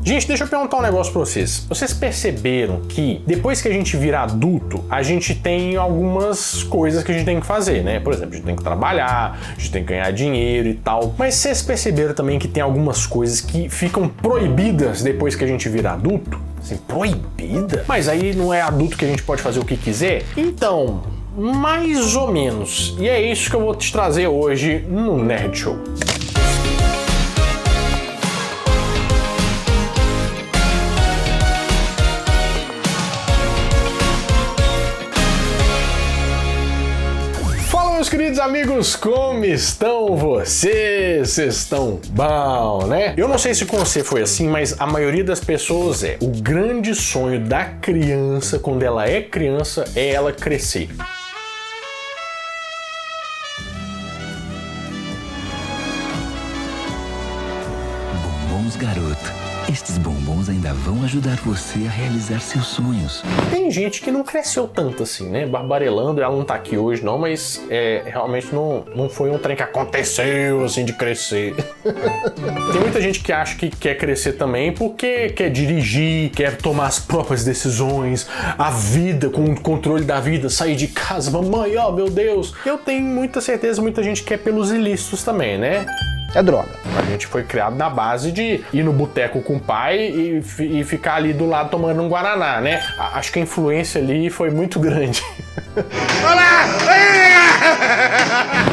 Gente, deixa eu perguntar um negócio pra vocês. Vocês perceberam que depois que a gente vira adulto, a gente tem algumas coisas que a gente tem que fazer, né? Por exemplo, a gente tem que trabalhar, a gente tem que ganhar dinheiro e tal. Mas vocês perceberam também que tem algumas coisas que ficam proibidas depois que a gente vira adulto? Assim, proibida? Mas aí não é adulto que a gente pode fazer o que quiser? Então, mais ou menos. E é isso que eu vou te trazer hoje no Nerd Show. Meus queridos amigos, como estão vocês? Vocês estão bom, né? Eu não sei se com você foi assim, mas a maioria das pessoas o grande sonho da criança, quando ela é criança, é ela crescer. Bombons, garoto. Estes bombons ainda vão ajudar você a realizar seus sonhos. Tem gente que não cresceu tanto assim, né? Barbarelando, ela não tá aqui hoje não, mas realmente não foi um trem que aconteceu assim de crescer. Tem muita gente que acha que quer crescer também porque quer dirigir, quer tomar as próprias decisões, a vida, com o controle da vida, sair de casa, mamãe, oh meu Deus. Eu tenho muita certeza, muita gente quer pelos ilícitos também, né? É droga. A gente foi criado na base de ir no boteco com o pai e ficar ali do lado tomando um guaraná, né? Acho que a influência ali foi muito grande. Olá!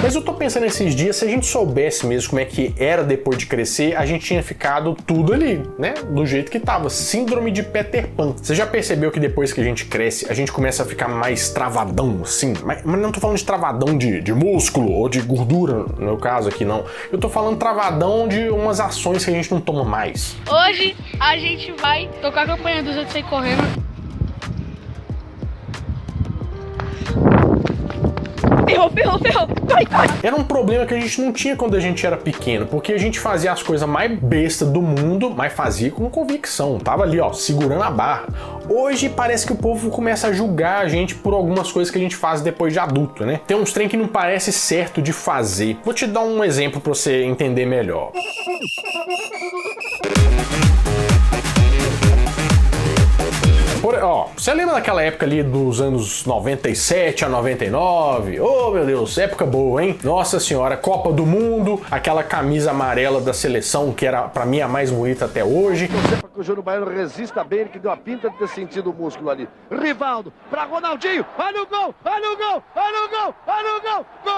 Mas eu tô pensando esses dias, se a gente soubesse mesmo como é que era depois de crescer, a gente tinha ficado tudo ali, né? Do jeito que tava. Síndrome de Peter Pan. Você já percebeu que depois que a gente cresce, a gente começa a ficar mais travadão, assim? Mas não tô falando de travadão de músculo ou de gordura, no meu caso aqui, não. Eu tô falando travadão de umas ações que a gente não toma mais. Hoje a gente vai tocar a campanha dos outros aí correndo. Ferrou, corre. Era um problema que a gente não tinha quando a gente era pequeno, porque a gente fazia as coisas mais bestas do mundo, mas fazia com convicção, tava ali, ó, segurando a barra. Hoje parece que o povo começa a julgar a gente por algumas coisas que a gente faz depois de adulto, né? Tem uns trem que não parece certo de fazer. Vou te dar um exemplo pra você entender melhor. Você lembra daquela época ali dos anos 97 a 99? Oh, meu Deus, época boa, hein? Nossa senhora, Copa do Mundo, aquela camisa amarela da seleção que era, pra mim, a mais bonita até hoje. Você para que o Júnior Baiano resista bem, ele que deu a pinta de ter sentido o músculo ali. Rivaldo, pra Ronaldinho, olha o gol, olha o gol, olha o gol, olha o gol, gol!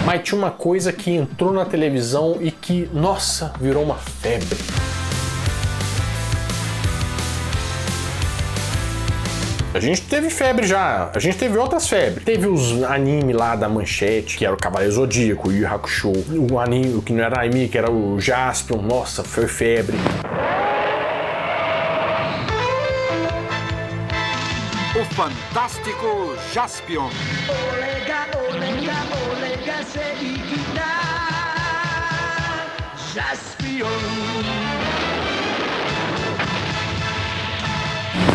Mas tinha uma coisa que entrou na televisão e que, nossa, virou uma febre. A gente teve febre já, a gente teve outras febres. Teve os anime lá da Manchete, que era o Cavaleiro Zodíaco, o Yu Yu Hakusho. O anime, que não era anime, que era o Jaspion, nossa, foi febre. O fantástico Jaspion.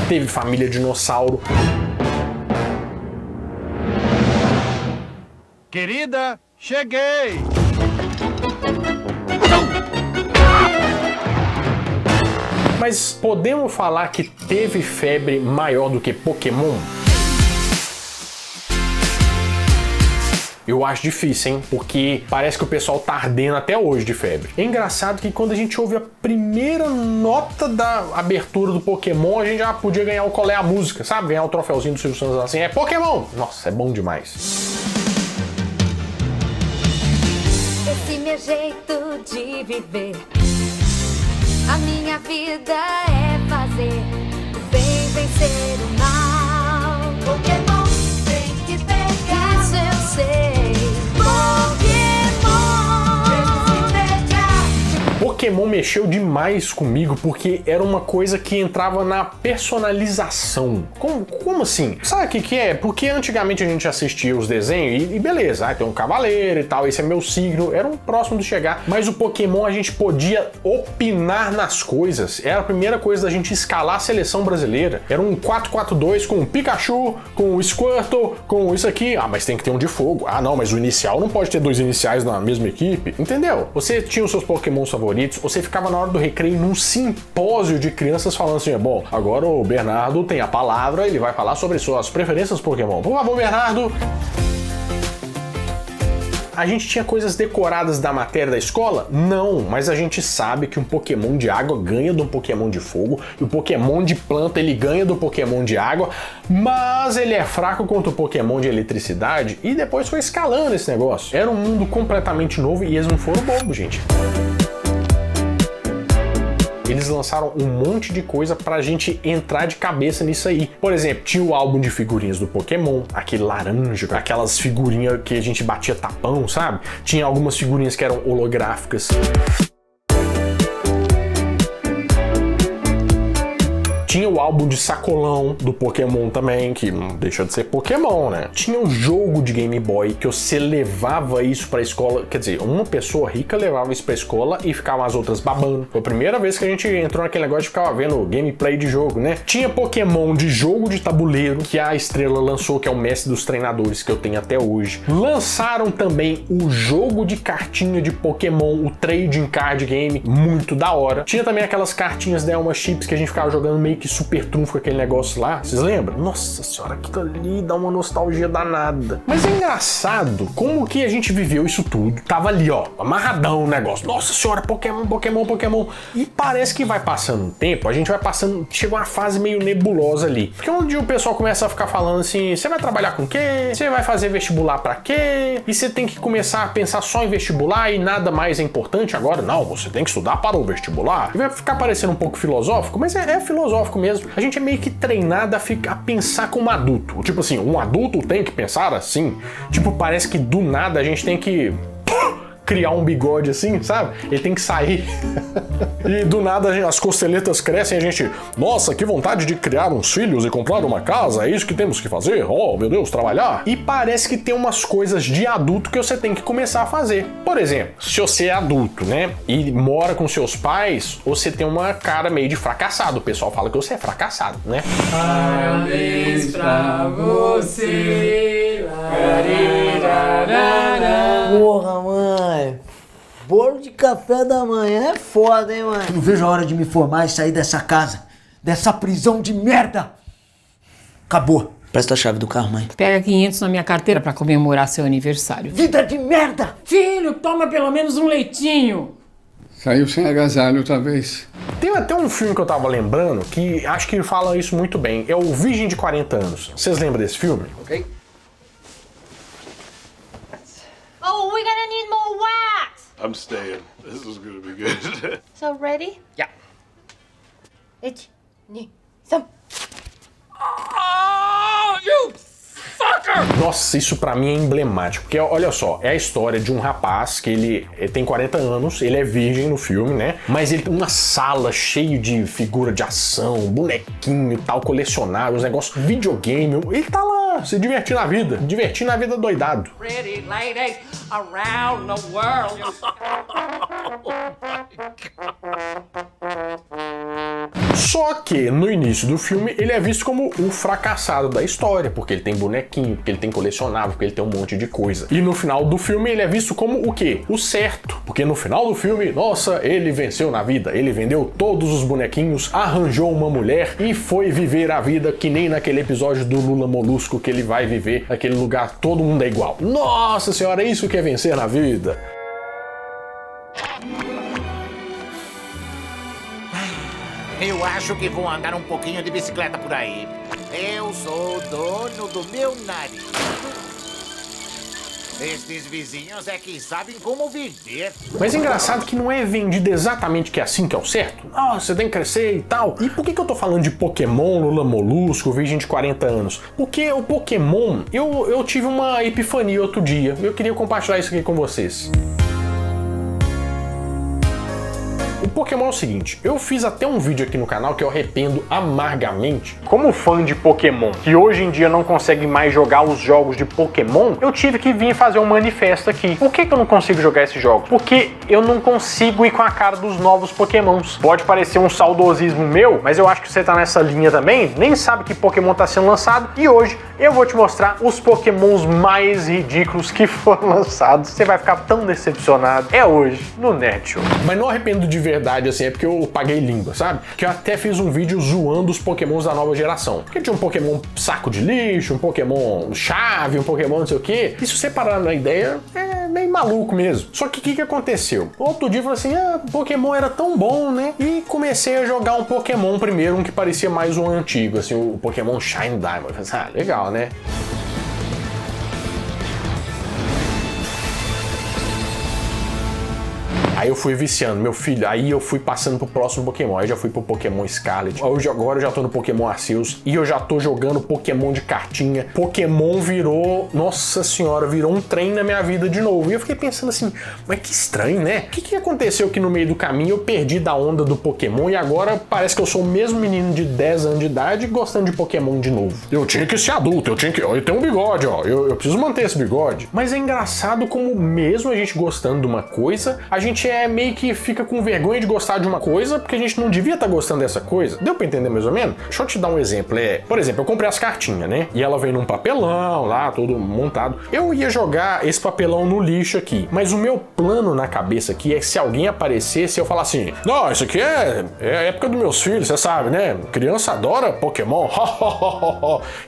Teve Família Dinossauro. Querida, cheguei! Mas podemos falar que teve febre maior do que Pokémon? Eu acho difícil, hein? Porque parece que o pessoal tá ardendo até hoje de febre. É engraçado que quando a gente ouve a primeira nota da abertura do Pokémon, a gente já podia ganhar o Qual é a Música, sabe? Ganhar o troféuzinho do Silvio Santos assim, é Pokémon! Nossa, é bom demais. Esse meu jeito de viver, a minha vida é fazer o bem vencer o mal. Pokémon tem que pegar, isso eu sei. Pokémon Pokémon mexeu demais comigo porque era uma coisa que entrava na personalização. Como assim? Sabe o que é? Porque antigamente a gente assistia os desenhos e beleza, tem um cavaleiro e tal, esse é meu signo, era um próximo de chegar, mas o Pokémon a gente podia opinar nas coisas. Era a primeira coisa da gente escalar a seleção brasileira. Era um 4-4-2 com o Pikachu, com o Squirtle, com isso aqui. Ah, mas tem que ter um de fogo. Ah, não, mas o inicial não pode ter 2 iniciais na mesma equipe. Entendeu? Você tinha os seus Pokémons favoritos, você ficava na hora do recreio num simpósio de crianças falando assim, bom, agora o Bernardo tem a palavra, ele vai falar sobre suas preferências Pokémon. Por favor, Bernardo. A gente tinha coisas decoradas da matéria da escola? Não, mas a gente sabe que um Pokémon de água ganha do Pokémon de fogo, e o Pokémon de planta ele ganha do Pokémon de água, mas ele é fraco contra o Pokémon de eletricidade, e depois foi escalando esse negócio. Era um mundo completamente novo e eles não foram bobos, gente. Eles lançaram um monte de coisa pra gente entrar de cabeça nisso aí. Por exemplo, tinha o álbum de figurinhas do Pokémon, aquele laranja, aquelas figurinhas que a gente batia tapão, sabe? Tinha algumas figurinhas que eram holográficas. Tinha o álbum de sacolão do Pokémon também, que não deixa de ser Pokémon, né? Tinha o jogo de Game Boy, que você levava isso pra escola, quer dizer, uma pessoa rica levava isso pra escola e ficavam as outras babando. Foi a primeira vez que a gente entrou naquele negócio de ficar vendo gameplay de jogo, né? Tinha Pokémon de jogo de tabuleiro, que a Estrela lançou, que é o mestre dos treinadores que eu tenho até hoje. Lançaram também o jogo de cartinha de Pokémon, o Trading Card Game, muito da hora. Tinha também aquelas cartinhas da Elma Chips que a gente ficava jogando meio que super trunfo com aquele negócio lá, vocês lembram? Nossa senhora, aquilo ali dá uma nostalgia danada. Mas é engraçado como que a gente viveu isso tudo, tava ali ó, amarradão o negócio, nossa senhora, Pokémon, Pokémon, Pokémon, e parece que vai passando um tempo, a gente vai passando, chega uma fase meio nebulosa ali, porque um dia o pessoal começa a ficar falando assim, você vai trabalhar com o quê? Você vai fazer vestibular pra quê? E você tem que começar a pensar só em vestibular e nada mais é importante agora? Não, você tem que estudar para o vestibular. E vai ficar parecendo um pouco filosófico, mas é filosófico mesmo. A gente é meio que treinado a pensar como adulto. Tipo assim, um adulto tem que pensar assim. Tipo, parece que do nada a gente tem que criar um bigode assim, sabe? Ele tem que sair. E do nada as costeletas crescem e a gente, nossa, que vontade de criar uns filhos e comprar uma casa, é isso que temos que fazer? Oh, meu Deus, trabalhar. E parece que tem umas coisas de adulto que você tem que começar a fazer. Por exemplo, se você é adulto, né, e mora com seus pais, você tem uma cara meio de fracassado. O pessoal fala que você é fracassado, né? Parabéns pra você. Porra, mãe. Bolo de café da manhã é foda, hein, mãe? Não vejo a hora de me formar e sair dessa casa. Dessa prisão de merda. Acabou. Presta a chave do carro, mãe. Pega 500 na minha carteira pra comemorar seu aniversário. Vida de merda! Filho, toma pelo menos um leitinho. Saiu sem agasalho outra vez. Tem até um filme que eu tava lembrando que acho que fala isso muito bem. É o Virgem de 40 Anos. Vocês lembram desse filme? Ok. Oh, we're gonna need more wax. I'm staying. This is gonna be good. So ready? Yeah. 1, 2, 3. Oh, you fucker! Nossa, isso pra mim é emblemático, porque olha só, é a história de um rapaz que ele tem 40 anos, ele é virgem no filme, né? Mas ele tem uma sala cheia de figura de ação, bonequinho e tal, colecionáveis, negócio, videogame, ele tá lá se divertindo na vida doidado. Pretty ladies around the world. Só que no início do filme ele é visto como o fracassado da história, porque ele tem bonequinho, porque ele tem colecionável, porque ele tem um monte de coisa. E no final do filme ele é visto como o quê? O certo. Porque no final do filme, nossa, ele venceu na vida, ele vendeu todos os bonequinhos, arranjou uma mulher e foi viver a vida que nem naquele episódio do Lula Molusco que ele vai viver naquele lugar, todo mundo é igual. Nossa senhora, é isso que é vencer na vida. Eu acho que vou andar um pouquinho de bicicleta por aí. Eu sou o dono do meu nariz. Estes vizinhos é que sabem como viver. Mas é engraçado que não é vendido exatamente que é assim que é o certo. Ah, você tem que crescer e tal. E por que eu tô falando de Pokémon, Lula Molusco, Virgem de 40 anos? Porque o Pokémon, eu tive uma epifania outro dia. Eu queria compartilhar isso aqui com vocês. O Pokémon é o seguinte, eu fiz até um vídeo aqui no canal que eu arrependo amargamente. Como fã de Pokémon, que hoje em dia não consegue mais jogar os jogos de Pokémon, eu tive que vir fazer um manifesto aqui. Por que eu não consigo jogar esses jogos? Porque eu não consigo ir com a cara dos novos Pokémons. Pode parecer um saudosismo meu, mas eu acho que você tá nessa linha também, nem sabe que Pokémon tá sendo lançado, e hoje eu vou te mostrar os Pokémons mais ridículos que foram lançados. Você vai ficar tão decepcionado. É hoje, no Nerd Show. Mas não arrependo de verdade, assim, é porque eu paguei língua, sabe? Que eu até fiz um vídeo zoando os Pokémons da nova geração. Porque tinha um Pokémon saco de lixo, um Pokémon chave, um Pokémon não sei o quê. E se você parar na ideia, é meio maluco mesmo. Só que o que aconteceu? Outro dia eu falei assim, Pokémon era tão bom, né? E comecei a jogar um Pokémon primeiro, um que parecia mais um antigo, assim, o Pokémon Shine Diamond. Eu falei assim, legal, né? Aí eu fui viciando, meu filho, aí eu fui passando pro próximo Pokémon, aí já fui pro Pokémon Scarlet, agora eu já tô no Pokémon Arceus, e eu já tô jogando Pokémon de cartinha. Pokémon virou, nossa senhora, virou um trem na minha vida de novo. E eu fiquei pensando assim, mas que estranho, né? O que aconteceu que no meio do caminho eu perdi da onda do Pokémon e agora parece que eu sou o mesmo menino de 10 anos de idade gostando de Pokémon de novo. Eu tinha que ser adulto, eu tenho um bigode, ó, eu preciso manter esse bigode. Mas é engraçado como mesmo a gente gostando de uma coisa, a gente meio que fica com vergonha de gostar de uma coisa porque a gente não devia estar gostando dessa coisa. Deu pra entender mais ou menos? Deixa eu te dar um exemplo. Por exemplo, eu comprei as cartinhas, né? E ela vem num papelão lá, todo montado. Eu ia jogar esse papelão no lixo aqui, mas o meu plano na cabeça aqui é que se alguém aparecesse, eu falar assim, não, isso aqui é a época dos meus filhos, você sabe, né? Criança adora Pokémon.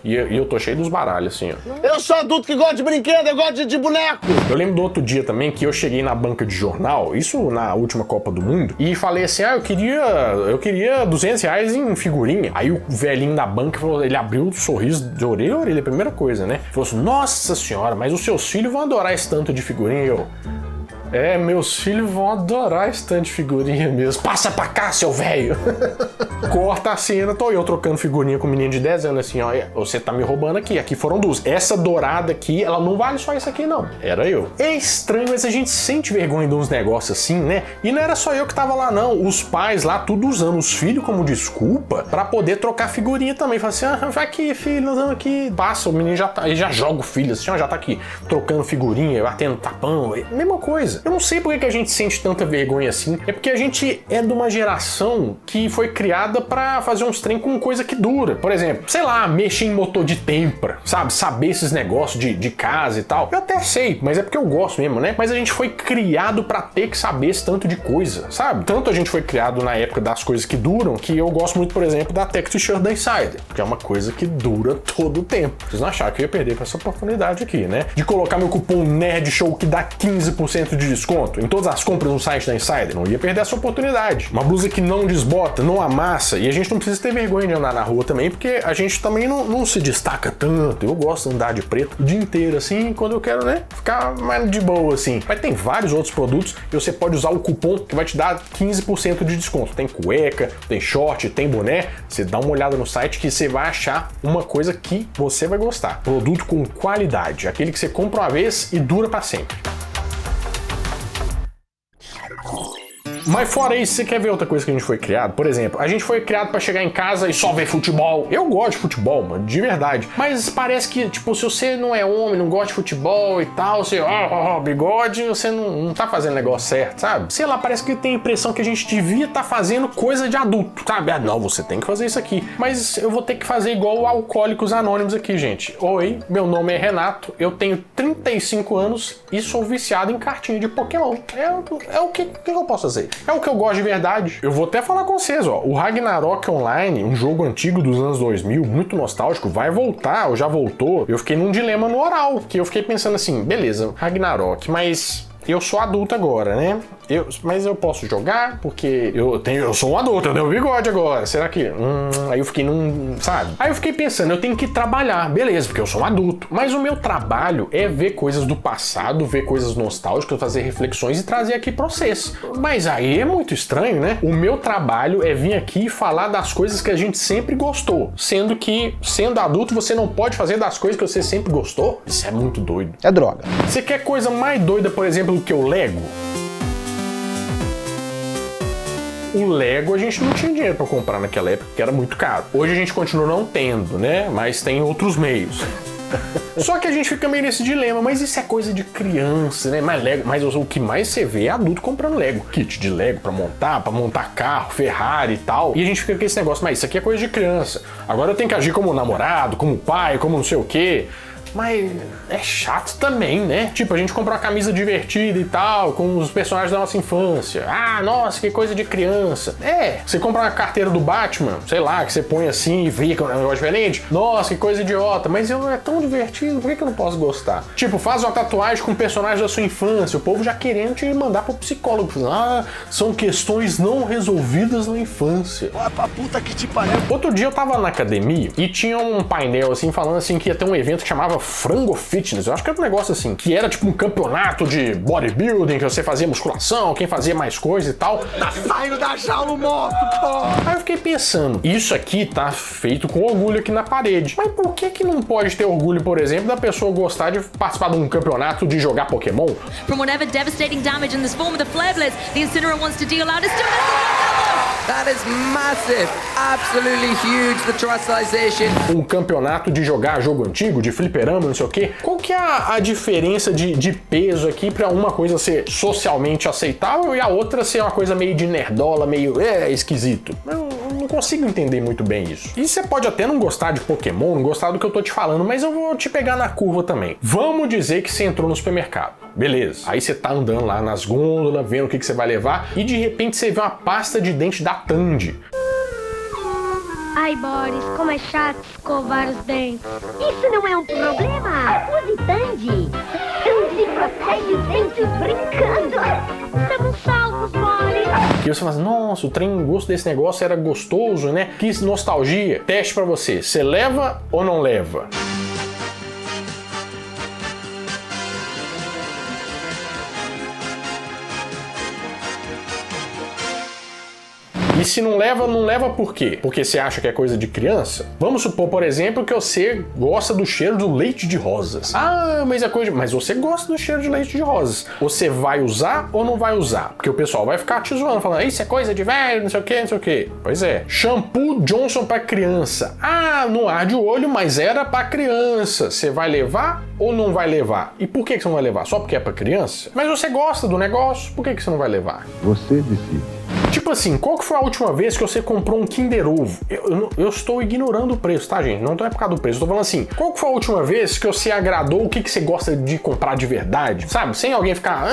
E eu tô cheio dos baralhos, assim, ó. Eu sou adulto que gosta de brinquedo, eu gosto de boneco. Eu lembro do outro dia também que eu cheguei na banca de jornal, isso na última Copa do Mundo, e falei assim, eu queria R$200 em figurinha. Aí o velhinho da banca falou, ele abriu um sorriso de orelha a orelha, a primeira coisa, né? Falou assim, nossa senhora, mas os seus filhos vão adorar esse tanto de figurinha. E eu, meus filhos vão adorar esse tanto de figurinha mesmo. Passa pra cá, seu velho. Corta a cena, tô eu trocando figurinha com um menino de 10 anos, assim, ó, você tá me roubando aqui foram duas. Essa dourada aqui, ela não vale só isso aqui, não. Era eu. É estranho, mas a gente sente vergonha de uns negócios assim, né? E não era só eu que tava lá, não. Os pais lá, tudo usando os filhos como desculpa pra poder trocar figurinha também. Fala assim, vai aqui, filho, nós vamos aqui. Passa, o menino já tá, ele já joga o filho, assim, ó, já tá aqui trocando figurinha, batendo tapão, mesma coisa. Eu não sei por que a gente sente tanta vergonha assim. É porque a gente é de uma geração que foi criada pra fazer uns trem com coisa que dura. Por exemplo, sei lá, mexer em motor de tempra, sabe? Saber esses negócios de casa e tal. Eu até sei, mas é porque eu gosto mesmo, né? Mas a gente foi criado pra ter que saber esse tanto de coisa, sabe? Tanto a gente foi criado na época das coisas que duram, que eu gosto muito, por exemplo, da Tech T-shirt da Insider, que é uma coisa que dura todo o tempo. Vocês não acharam que eu ia perder essa oportunidade aqui, né? De colocar meu cupom NERDSHOW que dá 15% de desconto em todas as compras no site da Insider. Não ia perder essa oportunidade. Uma blusa que não desbota, não amassa, e a gente não precisa ter vergonha de andar na rua também, porque a gente também não se destaca tanto. Eu gosto de andar de preto o dia inteiro, assim, quando eu quero, né, ficar mais de boa, assim. Mas tem vários outros produtos e você pode usar o cupom que vai te dar 15% de desconto. Tem cueca, tem short, tem boné. Você dá uma olhada no site que você vai achar uma coisa que você vai gostar. Produto com qualidade, aquele que você compra uma vez e dura pra sempre. Mas fora isso, você quer ver outra coisa que a gente foi criado? Por exemplo, a gente foi criado pra chegar em casa e só ver futebol. Eu gosto de futebol, mano, de verdade. Mas parece que, tipo, se você não é homem, não gosta de futebol e tal, você, bigode, você não tá fazendo negócio certo, sabe? Sei lá, parece que tem a impressão que a gente devia tá fazendo coisa de adulto, sabe? Não, você tem que fazer isso aqui. Mas eu vou ter que fazer igual o Alcoólicos Anônimos aqui, gente. Oi, meu nome é Renato, eu tenho 35 anos e sou viciado em cartinha de Pokémon. É o que eu posso fazer? É o que eu gosto de verdade. Eu vou até falar com vocês, ó. O Ragnarok Online, um jogo antigo dos anos 2000, muito nostálgico, vai voltar, ou já voltou. Eu fiquei num dilema no oral, que eu fiquei pensando assim, beleza, Ragnarok, mas eu sou adulto agora, né? Mas eu posso jogar porque eu sou um adulto, eu tenho um bigode agora. Será que... Aí eu fiquei sabe? Aí eu fiquei pensando, eu tenho que trabalhar, beleza, porque eu sou um adulto. Mas o meu trabalho é ver coisas do passado, ver coisas nostálgicas, fazer reflexões e trazer aqui pra vocês. Mas aí é muito estranho, né? O meu trabalho é vir aqui e falar das coisas que a gente sempre gostou. Sendo que, sendo adulto, você não pode fazer das coisas que você sempre gostou? Isso é muito doido. É droga. Você quer coisa mais doida, por exemplo, do que o Lego? o Lego a gente não tinha dinheiro pra comprar naquela época, porque era muito caro. Hoje a gente continua não tendo, né? Mas tem outros meios. Só que a gente fica meio nesse dilema, mas isso é coisa de criança, né? Mas o que mais você vê é adulto comprando Lego. Kit de Lego pra montar carro, Ferrari e tal. E a gente fica com esse negócio, mas isso aqui é coisa de criança. Agora eu tenho que agir como namorado, como pai, como não sei o quê. Mas é chato também, né? Tipo, a gente compra uma camisa divertida e tal, com os personagens da nossa infância. Ah, nossa, que coisa de criança. Você compra uma carteira do Batman, sei lá, que você põe assim e vê que é um negócio diferente. Nossa, que coisa idiota. Mas é tão divertido, por que eu não posso gostar? Tipo, faz uma tatuagem com personagens da sua infância, o povo já querendo te mandar pro psicólogo. Ah, são questões não resolvidas na infância. Ó, pra puta que te pariu. Outro dia eu tava na academia e tinha um painel assim, falando assim que ia ter um evento que chamava Frango Fitness, eu acho que era um negócio assim, que era tipo um campeonato de bodybuilding, que você fazia musculação, quem fazia mais coisa e tal. Tá saindo da jaula morto, pô! Aí eu fiquei pensando, isso aqui tá feito com orgulho aqui na parede, mas por que não pode ter orgulho, por exemplo, da pessoa gostar de participar de um campeonato de jogar Pokémon? From whatever devastating damage in this form of the Flare Blitz, the Incineroar wants to deal out is still That is massive, absolutely huge, the Terastallization. Um campeonato de jogar jogo antigo, de fliperama, não sei o quê. Qual que é a diferença de peso aqui pra uma coisa ser socialmente aceitável e a outra ser uma coisa meio de nerdola, meio esquisito? Eu não consigo entender muito bem isso. E você pode até não gostar de Pokémon, não gostar do que eu tô te falando, mas eu vou te pegar na curva também. Vamos dizer que você entrou no supermercado. Beleza. Aí você tá andando lá nas gôndolas, vendo o que você vai levar, e de repente você vê uma pasta de dente da Tandy. Ai, Boris, como é chato escovar os dentes. Isso não é um problema. Use Tandy. Tandy protege os dentes brincando. Estamos salvos, Boris. E você fala assim, nossa, o gosto desse negócio era gostoso, né? Que nostalgia. Teste pra você. Você leva ou não leva? E se não leva por quê? Porque você acha que é coisa de criança? Vamos supor, por exemplo, que você gosta do cheiro do leite de rosas. Ah, mas é coisa de... Mas você gosta do cheiro de leite de rosas. Você vai usar ou não vai usar? Porque o pessoal vai ficar te zoando, falando, isso é coisa de velho, não sei o quê, não sei o quê. Pois é. Shampoo Johnson pra criança. Ah, não arde o olho, mas era pra criança. Você vai levar ou não vai levar? E por que você não vai levar? Só porque é pra criança? Mas você gosta do negócio, por que você não vai levar? Você decide. Tipo assim, qual que foi a última vez que você comprou um Kinder Ovo? Eu estou ignorando o preço, tá, gente? Não é por causa do preço. Eu tô falando assim, qual que foi a última vez que você agradou o que você gosta de comprar de verdade? Sabe? Sem alguém ficar...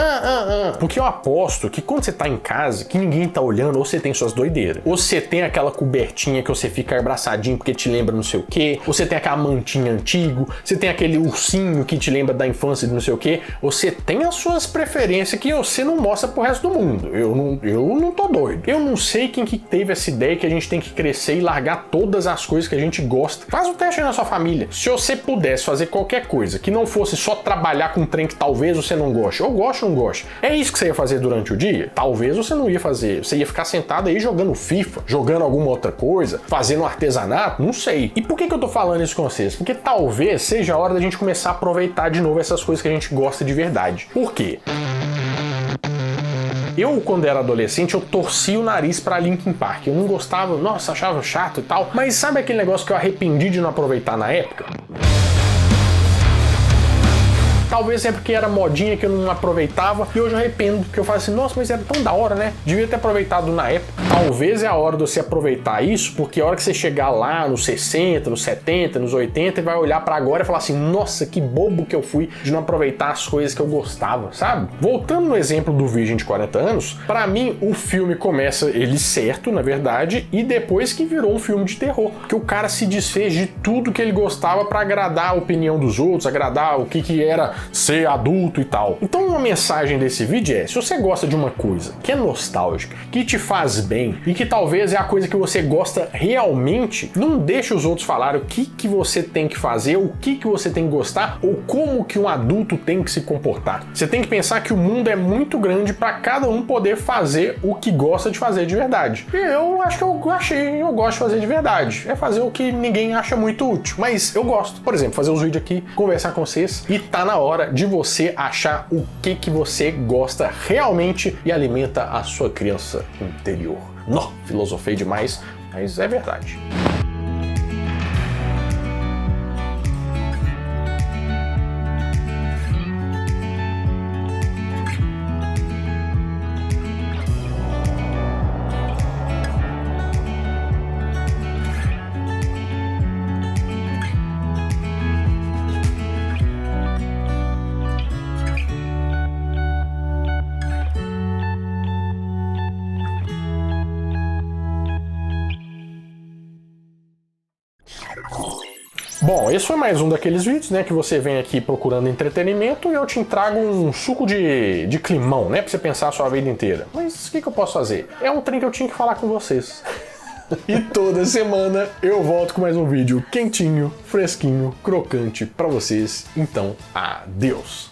Porque eu aposto que quando você tá em casa, que ninguém tá olhando, ou você tem suas doideiras, ou você tem aquela cobertinha que você fica abraçadinho porque te lembra não sei o quê, ou você tem aquela mantinha antigo, você tem aquele ursinho que te lembra da infância de não sei o quê, você tem as suas preferências que você não mostra pro resto do mundo. Eu não tô doido. Eu não sei quem que teve essa ideia que a gente tem que crescer e largar todas as coisas que a gente gosta. Faz um teste aí na sua família. Se você pudesse fazer qualquer coisa que não fosse só trabalhar com um trem que talvez você não goste, ou goste ou não goste, é isso que você ia fazer durante o dia? Talvez você não ia fazer. Você ia ficar sentado aí jogando FIFA, jogando alguma outra coisa, fazendo artesanato, não sei. E por que eu tô falando isso com vocês? Porque talvez seja a hora da gente começar a aproveitar de novo essas coisas que a gente gosta de verdade. Por quê? Eu, quando era adolescente, eu torcia o nariz pra Linkin Park. Eu não gostava, nossa, achava chato e tal. Mas sabe aquele negócio que eu arrependi de não aproveitar na época? Talvez é porque era modinha que eu não aproveitava e hoje eu arrependo, porque eu falo assim, nossa, mas era tão da hora, né? Devia ter aproveitado na época. Talvez é a hora de você aproveitar isso, porque a hora que você chegar lá nos 60, nos 70, nos 80 e vai olhar pra agora e falar assim, nossa, que bobo que eu fui de não aproveitar as coisas que eu gostava, sabe? Voltando no exemplo do Virgem de 40 anos, pra mim o filme começa ele certo, na verdade, e depois que virou um filme de terror, que o cara se desfez de tudo que ele gostava pra agradar a opinião dos outros, agradar o que era ser adulto e tal. Então uma mensagem desse vídeo é, se você gosta de uma coisa que é nostálgica, que te faz bem e que talvez é a coisa que você gosta realmente, não deixe os outros falarem o que você tem que fazer, o que você tem que gostar ou como que um adulto tem que se comportar. Você tem que pensar que o mundo é muito grande para cada um poder fazer o que gosta de fazer de verdade. E eu acho que eu gosto de fazer de verdade. É fazer o que ninguém acha muito útil, mas eu gosto. Por exemplo, fazer os vídeos aqui, conversar com vocês e tá na hora hora de você achar o que você gosta realmente e alimenta a sua criança interior. Nó, filosofei demais, mas é verdade. Bom, esse foi mais um daqueles vídeos, né, que você vem aqui procurando entretenimento e eu te trago um suco de climão, né, pra você pensar a sua vida inteira. Mas o que eu posso fazer? É um trem que eu tinha que falar com vocês. E toda semana eu volto com mais um vídeo quentinho, fresquinho, crocante pra vocês. Então, adeus!